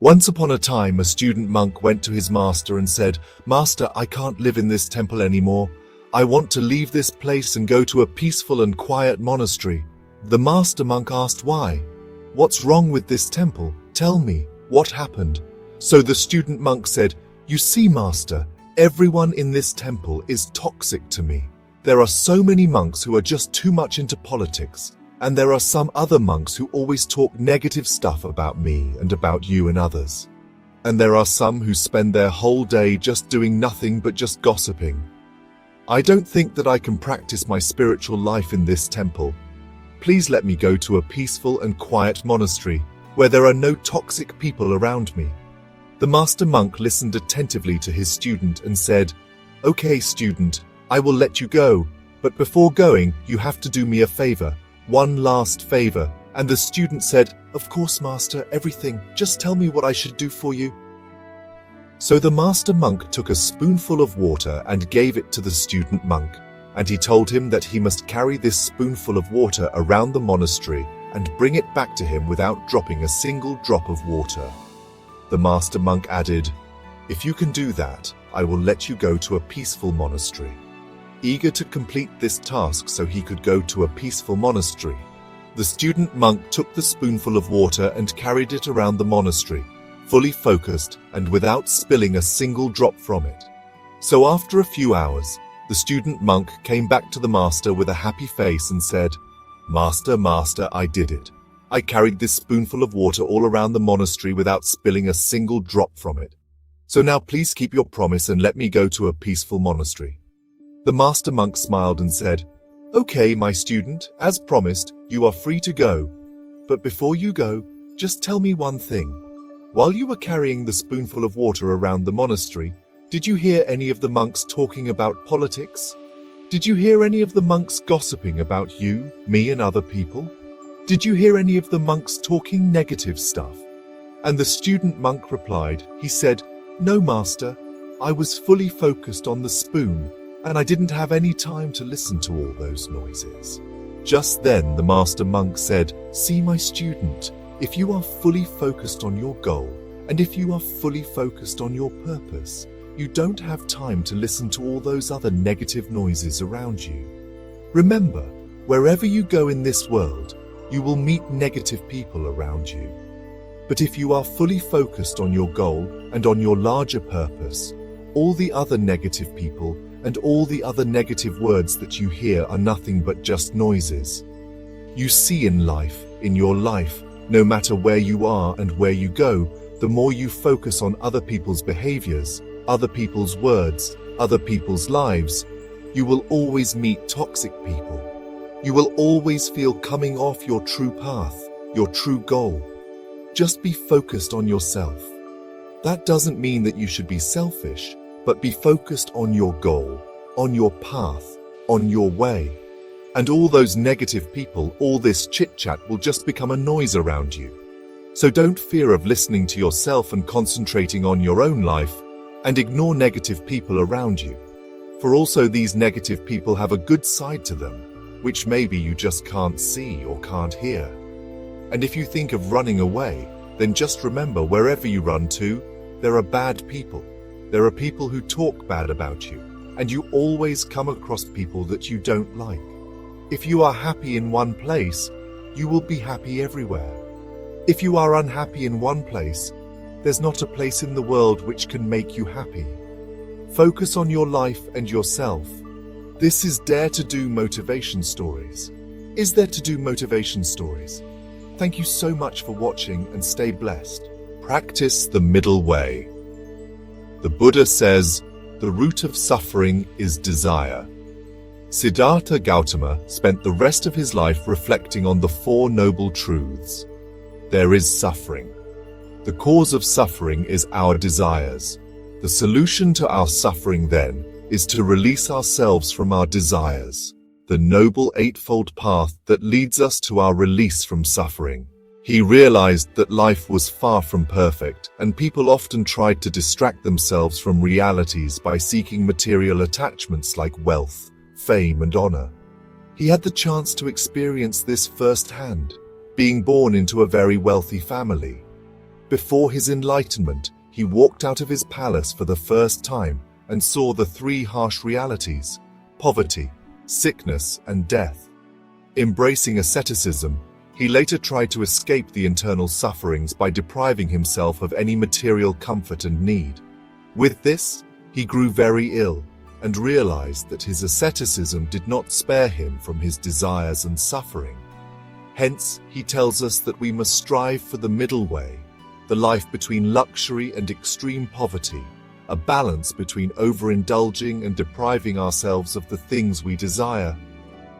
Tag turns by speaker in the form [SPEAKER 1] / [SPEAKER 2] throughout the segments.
[SPEAKER 1] Once upon a time, a student monk went to his master and said, "Master, I can't live in this temple anymore. I want to leave this place and go to a peaceful and quiet monastery." The master monk asked why. "What's wrong with this temple? Tell me, what happened?" So the student monk said, "You see, master, everyone in this temple is toxic to me. There are so many monks who are just too much into politics, and there are some other monks who always talk negative stuff about me and about you and others. And there are some who spend their whole day just doing nothing but just gossiping. I don't think that I can practice my spiritual life in this temple. Please let me go to a peaceful and quiet monastery where there are no toxic people around me." The master monk listened attentively to his student and said, "Okay, student, I will let you go, but before going, you have to do me a favor, one last favor." And the student said, "Of course, master, everything. Just tell me what I should do for you." So the master monk took a spoonful of water and gave it to the student monk, and he told him that he must carry this spoonful of water around the monastery and bring it back to him without dropping a single drop of water. The master monk added, "If you can do that, I will let you go to a peaceful monastery." Eager to complete this task so he could go to a peaceful monastery, the student monk took the spoonful of water and carried it around the monastery, fully focused and without spilling a single drop from it. So after a few hours, the student monk came back to the master with a happy face and said, "Master, master, I did it. I carried this spoonful of water all around the monastery without spilling a single drop from it. So now please keep your promise and let me go to a peaceful monastery." The master monk smiled and said, "Okay, my student, as promised, you are free to go. But before you go, just tell me one thing. While you were carrying the spoonful of water around the monastery, did you hear any of the monks talking about politics? Did you hear any of the monks gossiping about you, me, and other people? Did you hear any of the monks talking negative stuff?" And the student monk replied, he said, "No, master, I was fully focused on the spoon, and I didn't have any time to listen to all those noises." Just then the master monk said, "See, my student, if you are fully focused on your goal, and if you are fully focused on your purpose, you don't have time to listen to all those other negative noises around you. Remember, wherever you go in this world, you will meet negative people around you. But if you are fully focused on your goal and on your larger purpose, all the other negative people and all the other negative words that you hear are nothing but just noises. You see, in your life, no matter where you are and where you go, the more you focus on other people's behaviors, other people's words, other people's lives, you will always meet toxic people. You will always feel coming off your true path, your true goal. Just be focused on yourself. That doesn't mean that you should be selfish, but be focused on your goal, on your path, on your way. And all those negative people, all this chit-chat will just become a noise around you. So don't fear of listening to yourself and concentrating on your own life, and ignore negative people around you. For also these negative people have a good side to them, which maybe you just can't see or can't hear. And if you think of running away, then just remember, wherever you run to, there are bad people. There are people who talk bad about you, and you always come across people that you don't like. If you are happy in one place, you will be happy everywhere. If you are unhappy in one place, there's not a place in the world which can make you happy. Focus on your life and yourself. This is Dare to Do Motivation Stories. Is there to do motivation stories? Thank you so much for watching and stay blessed. Practice the middle way. The Buddha says, the root of suffering is desire. Siddhartha Gautama spent the rest of his life reflecting on the Four Noble Truths. There is suffering. The cause of suffering is our desires. The solution to our suffering, then, is to release ourselves from our desires, the Noble Eightfold Path that leads us to our release from suffering. He realized that life was far from perfect, and people often tried to distract themselves from realities by seeking material attachments like wealth, fame, and honor. He had the chance to experience this firsthand, being born into a very wealthy family. Before his enlightenment, he walked out of his palace for the first time and saw the three harsh realities: poverty, sickness, and death. Embracing asceticism, he later tried to escape the internal sufferings by depriving himself of any material comfort and need. With this, he grew very ill and realized that his asceticism did not spare him from his desires and suffering. Hence, he tells us that we must strive for the middle way, the life between luxury and extreme poverty, a balance between overindulging and depriving ourselves of the things we desire.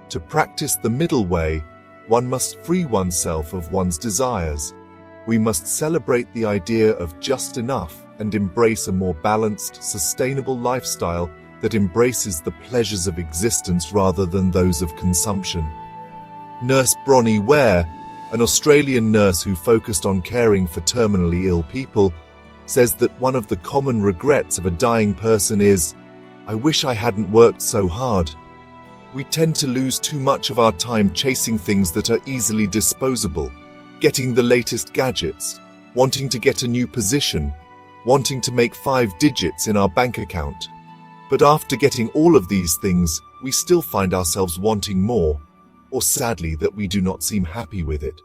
[SPEAKER 1] To practice the middle way, one must free oneself of one's desires. We must celebrate the idea of just enough and embrace a more balanced, sustainable lifestyle that embraces the pleasures of existence rather than those of consumption. Nurse Bronnie Ware, an Australian nurse who focused on caring for terminally ill people, says that one of the common regrets of a dying person is, "I wish I hadn't worked so hard." We tend to lose too much of our time chasing things that are easily disposable, getting the latest gadgets, wanting to get a new position, wanting to make 5 digits in our bank account. But after getting all of these things, we still find ourselves wanting more, or sadly that we do not seem happy with it.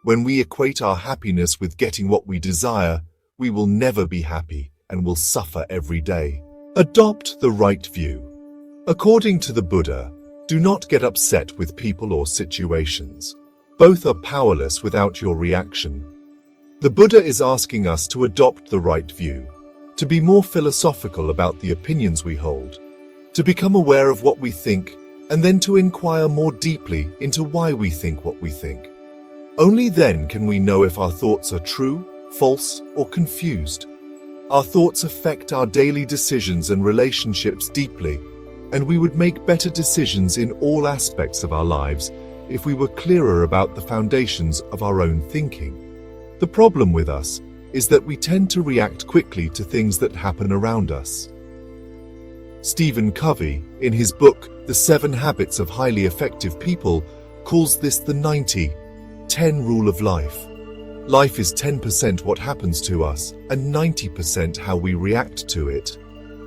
[SPEAKER 1] When we equate our happiness with getting what we desire, we will never be happy and will suffer every day. Adopt the right view. According to the Buddha, do not get upset with people or situations. Both are powerless without your reaction. The Buddha is asking us to adopt the right view, to be more philosophical about the opinions we hold, to become aware of what we think, and then to inquire more deeply into why we think what we think. Only then can we know if our thoughts are true, false, or confused. Our thoughts affect our daily decisions and relationships deeply, and we would make better decisions in all aspects of our lives if we were clearer about the foundations of our own thinking. The problem with us is that we tend to react quickly to things that happen around us. Stephen Covey, in his book, The 7 Habits of Highly Effective People, calls this the 90-10 rule of life. Life is 10% what happens to us and 90% how we react to it.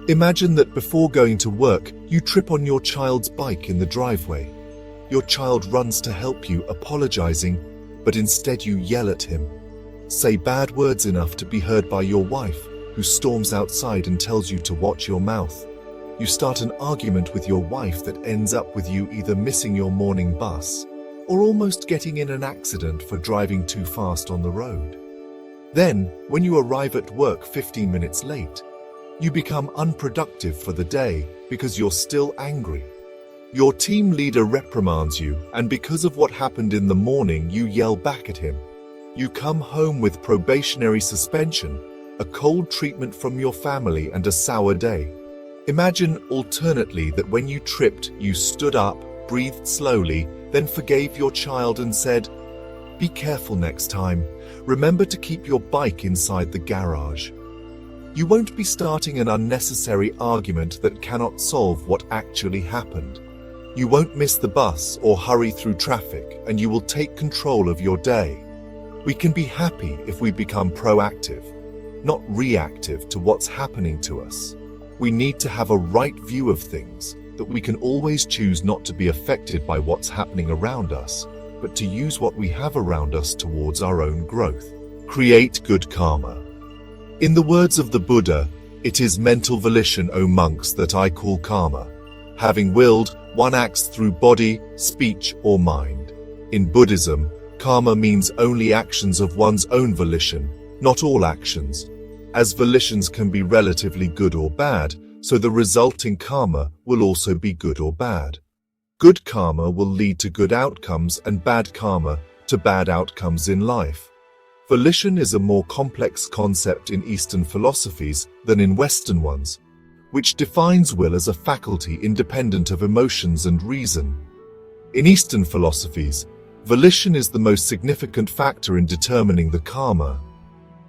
[SPEAKER 1] Imagine that before going to work, you trip on your child's bike in the driveway. Your child runs to help you, apologizing, but instead you yell at him. Say bad words enough to be heard by your wife, who storms outside and tells you to watch your mouth. You start an argument with your wife that ends up with you either missing your morning bus or almost getting in an accident for driving too fast on the road. Then, when you arrive at work 15 minutes late, you become unproductive for the day because you're still angry. Your team leader reprimands you, and because of what happened in the morning, you yell back at him. You come home with probationary suspension, a cold treatment from your family, and a sour day. Imagine alternately that when you tripped, you stood up, breathed slowly, then forgave your child and said, "Be careful next time. Remember to keep your bike inside the garage." You won't be starting an unnecessary argument that cannot solve what actually happened. You won't miss the bus or hurry through traffic, and you will take control of your day. We can be happy if we become proactive, not reactive to what's happening to us. We need to have a right view of things, that we can always choose not to be affected by what's happening around us, but to use what we have around us towards our own growth. Create good karma. In the words of the Buddha, "It is mental volition, O monks, that I call karma. Having willed, one acts through body, speech, or mind." In Buddhism, karma means only actions of one's own volition, not all actions, as volitions can be relatively good or bad, so the resulting karma will also be good or bad. Good karma will lead to good outcomes and bad karma to bad outcomes in life. Volition is a more complex concept in Eastern philosophies than in Western ones, which defines will as a faculty independent of emotions and reason. In Eastern philosophies, volition is the most significant factor in determining the karma.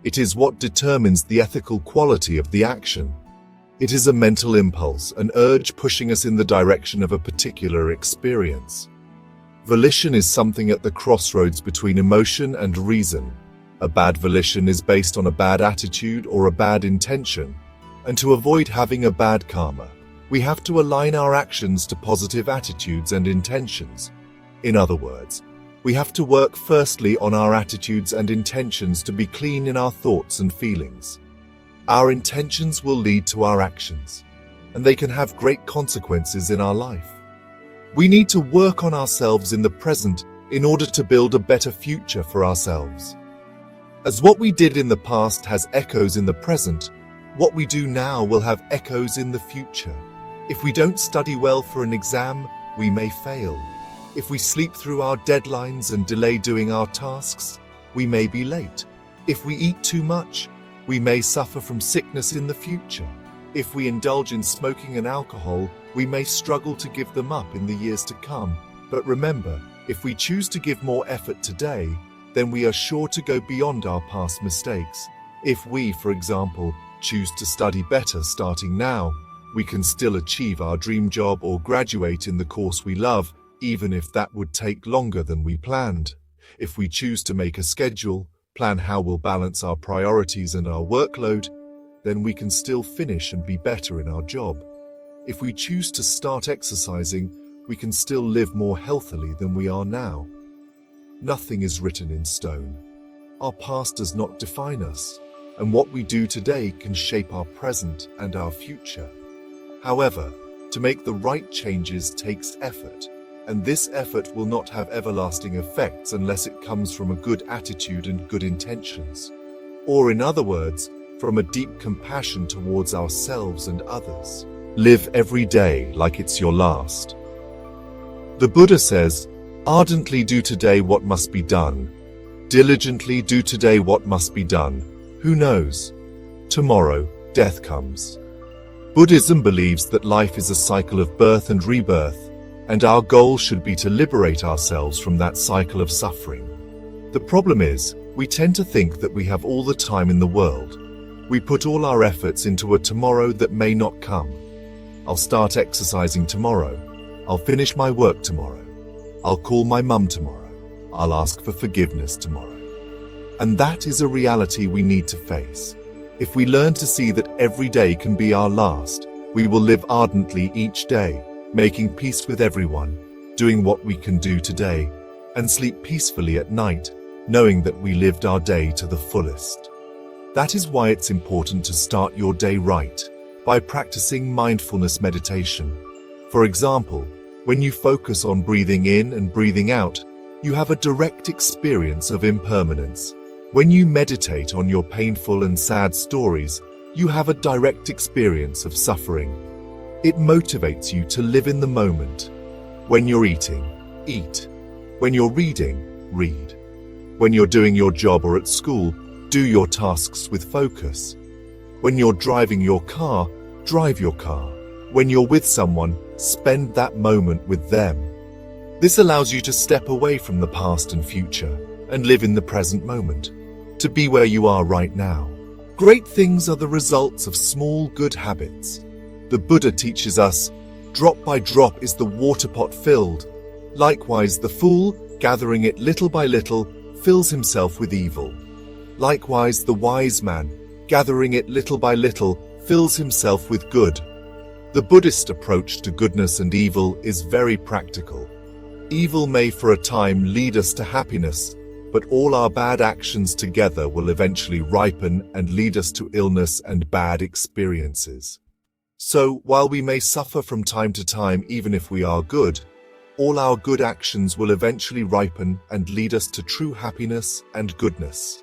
[SPEAKER 1] It is what determines the ethical quality of the action. It is a mental impulse, an urge pushing us in the direction of a particular experience. Volition is something at the crossroads between emotion and reason. A bad volition is based on a bad attitude or a bad intention. And to avoid having a bad karma, we have to align our actions to positive attitudes and intentions. In other words, we have to work firstly on our attitudes and intentions to be clean in our thoughts and feelings. Our intentions will lead to our actions, and they can have great consequences in our life. We need to work on ourselves in the present in order to build a better future for ourselves. As what we did in the past has echoes in the present, what we do now will have echoes in the future. If we don't study well for an exam, we may fail. If we sleep through our deadlines and delay doing our tasks, we may be late. If we eat too much, we may suffer from sickness in the future. If we indulge in smoking and alcohol, we may struggle to give them up in the years to come. But remember, if we choose to give more effort today, then we are sure to go beyond our past mistakes. If we, for example, choose to study better starting now, we can still achieve our dream job or graduate in the course we love, even if that would take longer than we planned. If we choose to make a schedule, plan how we'll balance our priorities and our workload, then we can still finish and be better in our job. If we choose to start exercising, we can still live more healthily than we are now. Nothing is written in stone. Our past does not define us, and what we do today can shape our present and our future. However, to make the right changes takes effort, and this effort will not have everlasting effects unless it comes from a good attitude and good intentions. Or in other words, from a deep compassion towards ourselves and others. Live every day like it's your last. The Buddha says, "Ardently do today what must be done. Diligently do today what must be done. Who knows? Tomorrow, death comes." Buddhism believes that life is a cycle of birth and rebirth, and our goal should be to liberate ourselves from that cycle of suffering. The problem is, we tend to think that we have all the time in the world. We put all our efforts into a tomorrow that may not come. I'll start exercising tomorrow. I'll finish my work tomorrow. I'll call my mum tomorrow. I'll ask for forgiveness tomorrow. And that is a reality we need to face. If we learn to see that every day can be our last, we will live ardently each day, making peace with everyone, doing what we can do today, and sleep peacefully at night, knowing that we lived our day to the fullest. That is why it's important to start your day right, by practicing mindfulness meditation. For example, when you focus on breathing in and breathing out, you have a direct experience of impermanence. When you meditate on your painful and sad stories, you have a direct experience of suffering. It motivates you to live in the moment. When you're eating, eat. When you're reading, read. When you're doing your job or at school, do your tasks with focus. When you're driving your car, drive your car. When you're with someone, spend that moment with them. This allows you to step away from the past and future and live in the present moment, to be where you are right now. Great things are the results of small good habits. The Buddha teaches us, drop by drop is the water pot filled. Likewise, the fool, gathering it little by little, fills himself with evil. Likewise, the wise man, gathering it little by little, fills himself with good. The Buddhist approach to goodness and evil is very practical. Evil may for a time lead us to happiness, but all our bad actions together will eventually ripen and lead us to illness and bad experiences. So, while we may suffer from time to time even if we are good, all our good actions will eventually ripen and lead us to true happiness and goodness.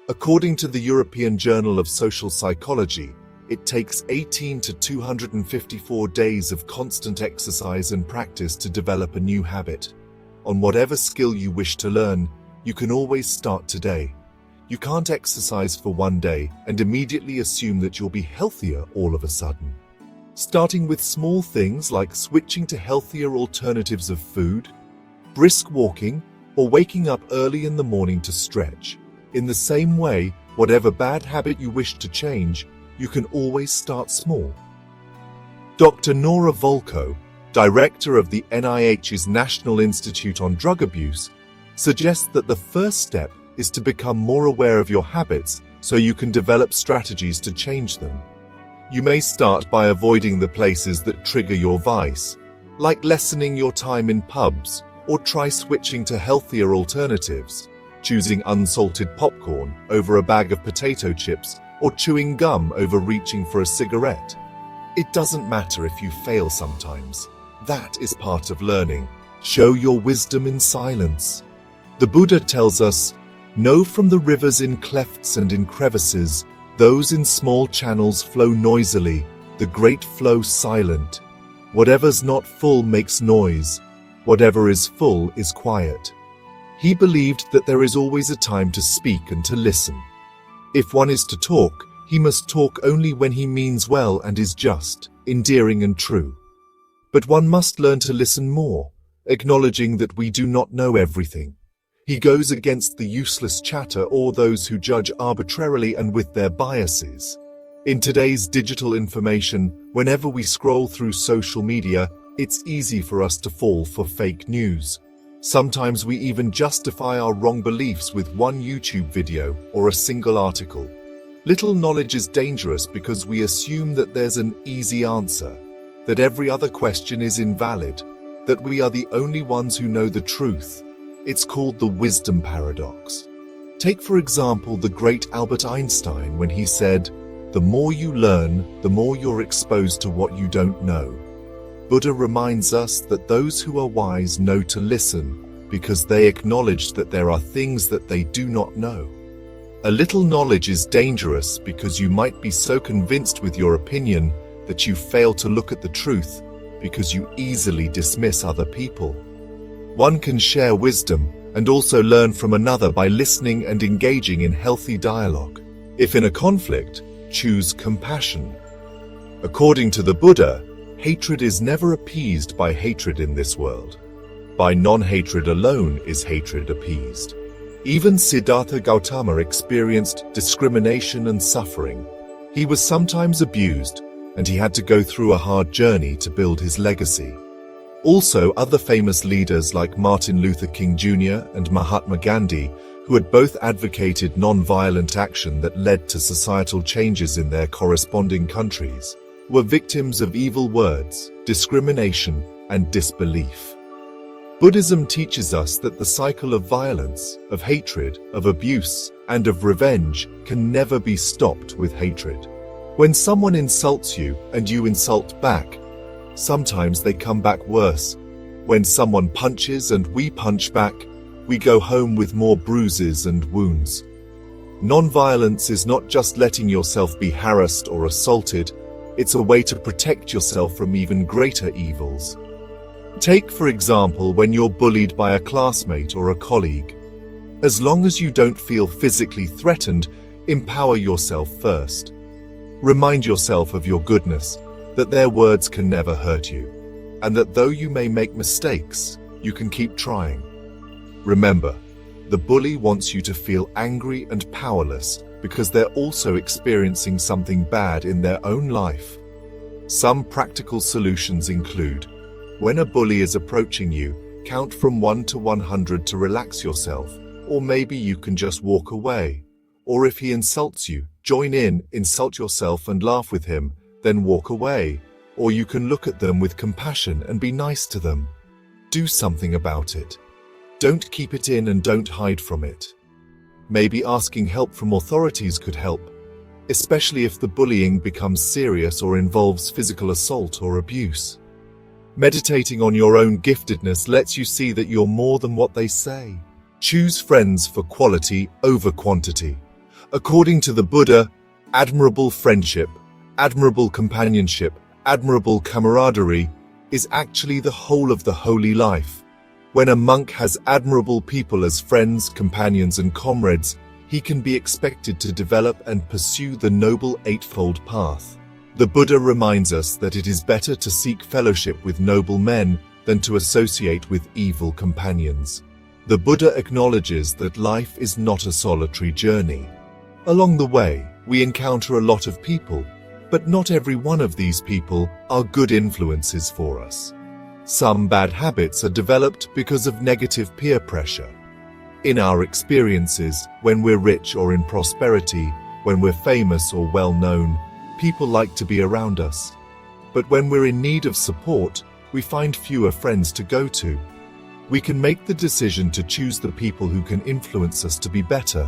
[SPEAKER 1] According to the European Journal of Social Psychology, it takes 18 to 254 days of constant exercise and practice to develop a new habit. On whatever skill you wish to learn, you can always start today. You can't exercise for one day and immediately assume that you'll be healthier all of a sudden. Starting with small things like switching to healthier alternatives of food, brisk walking, or waking up early in the morning to stretch. In the same way, whatever bad habit you wish to change, you can always start small. Dr. Nora Volkow, director of the NIH's National Institute on Drug Abuse, suggests that the first step is to become more aware of your habits so you can develop strategies to change them. You may start by avoiding the places that trigger your vice, like lessening your time in pubs, or try switching to healthier alternatives, choosing unsalted popcorn over a bag of potato chips, or chewing gum over reaching for a cigarette. It doesn't matter if you fail sometimes. That is part of learning. Show your wisdom in silence. The Buddha tells us, "Know from the rivers in clefts and in crevices, those in small channels flow noisily, the great flow silent. Whatever's not full makes noise. Whatever is full is quiet." He believed that there is always a time to speak and to listen. If one is to talk, he must talk only when he means well and is just, endearing and true. But one must learn to listen more, acknowledging that we do not know everything. He goes against the useless chatter or those who judge arbitrarily and with their biases. In today's digital information, whenever we scroll through social media, it's easy for us to fall for fake news. Sometimes we even justify our wrong beliefs with one YouTube video or a single article. Little knowledge is dangerous because we assume that there's an easy answer, that every other question is invalid, that we are the only ones who know the truth. It's called the wisdom paradox. Take, for example, the great Albert Einstein when he said, "The more you learn, the more you're exposed to what you don't know." Buddha reminds us that those who are wise know to listen because they acknowledge that there are things that they do not know. A little knowledge is dangerous because you might be so convinced with your opinion that you fail to look at the truth because you easily dismiss other people. One can share wisdom and also learn from another by listening and engaging in healthy dialogue. If in a conflict, choose compassion. According to the Buddha, hatred is never appeased by hatred in this world. By non-hatred alone is hatred appeased. Even Siddhartha Gautama experienced discrimination and suffering. He was sometimes abused, and he had to go through a hard journey to build his legacy. Also, other famous leaders like Martin Luther King Jr. and Mahatma Gandhi, who had both advocated non-violent action that led to societal changes in their corresponding countries, were victims of evil words, discrimination, and disbelief. Buddhism teaches us that the cycle of violence, of hatred, of abuse, and of revenge can never be stopped with hatred. When someone insults you and you insult back, sometimes they come back worse. When someone punches and we punch back, we go home with more bruises and wounds. Non-violence is not just letting yourself be harassed or assaulted, it's a way to protect yourself from even greater evils. Take, for example, when you're bullied by a classmate or a colleague. As long as you don't feel physically threatened, empower yourself first. Remind yourself of your goodness, that their words can never hurt you, and that though you may make mistakes, you can keep trying. Remember, the bully wants you to feel angry and powerless because they're also experiencing something bad in their own life. Some practical solutions include, when a bully is approaching you, count from 1 to 100 to relax yourself, or maybe you can just walk away. Or if he insults you, join in, insult yourself and laugh with him, then walk away. Or you can look at them with compassion and be nice to them. Do something about it. Don't keep it in and don't hide from it. Maybe asking help from authorities could help, especially if the bullying becomes serious or involves physical assault or abuse. Meditating on your own giftedness lets you see that you're more than what they say. Choose friends for quality over quantity. According to the Buddha, admirable friendship, admirable companionship, admirable camaraderie is actually the whole of the holy life. When a monk has admirable people as friends, companions, and comrades, he can be expected to develop and pursue the noble eightfold path. The Buddha reminds us that it is better to seek fellowship with noble men than to associate with evil companions. The Buddha acknowledges that life is not a solitary journey. Along the way, we encounter a lot of people, but not every one of these people are good influences for us. Some bad habits are developed because of negative peer pressure. In our experiences, when we're rich or in prosperity, when we're famous or well-known, people like to be around us. But when we're in need of support, we find fewer friends to go to. We can make the decision to choose the people who can influence us to be better.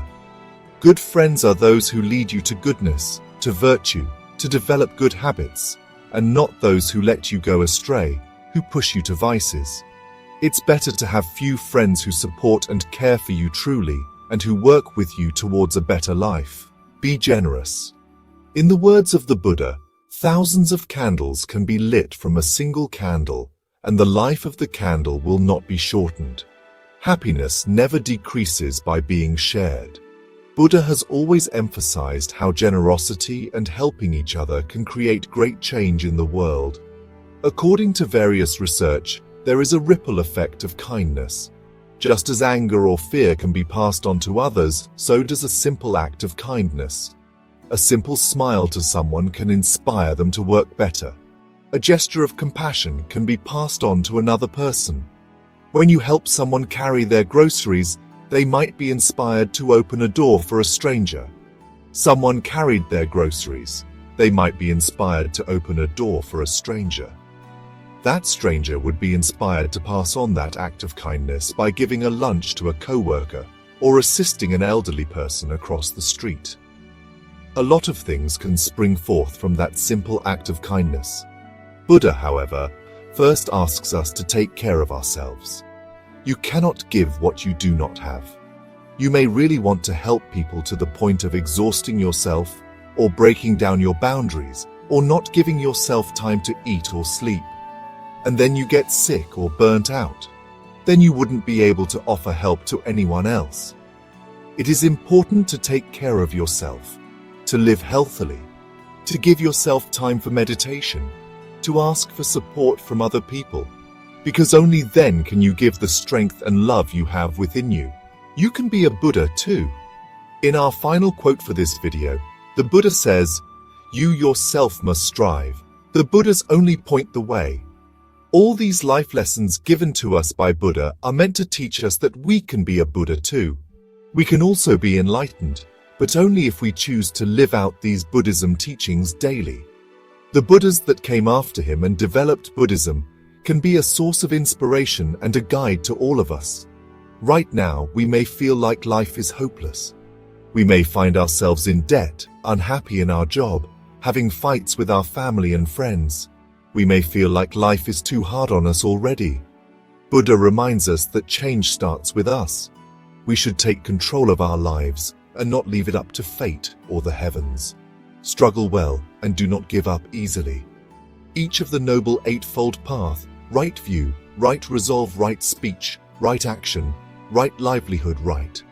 [SPEAKER 1] Good friends are those who lead you to goodness, to virtue, to develop good habits, and not those who let you go astray, who push you to vices. It's better to have few friends who support and care for you truly, and who work with you towards a better life. Be generous. In the words of the Buddha, thousands of candles can be lit from a single candle, and the life of the candle will not be shortened. Happiness never decreases by being shared. Buddha has always emphasized how generosity and helping each other can create great change in the world. According to various research, there is a ripple effect of kindness. Just as anger or fear can be passed on to others, so does a simple act of kindness. A simple smile to someone can inspire them to work better. A gesture of compassion can be passed on to another person. When you help someone carry their groceries, they might be inspired to open a door for a stranger. Someone carried their groceries. They might be inspired to open a door for a stranger. That stranger would be inspired to pass on that act of kindness by giving a lunch to a coworker or assisting an elderly person across the street. A lot of things can spring forth from that simple act of kindness. Buddha, however, first asks us to take care of ourselves. You cannot give what you do not have. You may really want to help people to the point of exhausting yourself, or breaking down your boundaries, or not giving yourself time to eat or sleep. And then you get sick or burnt out. Then you wouldn't be able to offer help to anyone else. It is important to take care of yourself, to live healthily, to give yourself time for meditation, to ask for support from other people, because only then can you give the strength and love you have within you. You can be a Buddha too. In our final quote for this video, the Buddha says, "You yourself must strive. The Buddhas only point the way." All these life lessons given to us by Buddha are meant to teach us that we can be a Buddha too. We can also be enlightened, but only if we choose to live out these Buddhism teachings daily. The Buddhas that came after him and developed Buddhism can be a source of inspiration and a guide to all of us. Right now, we may feel like life is hopeless. We may find ourselves in debt, unhappy in our job, having fights with our family and friends. We may feel like life is too hard on us already. Buddha reminds us that change starts with us. We should take control of our lives and not leave it up to fate or the heavens. Struggle well and do not give up easily. Each of the Noble Eightfold Path, right view, right resolve, right speech, right action, right livelihood, right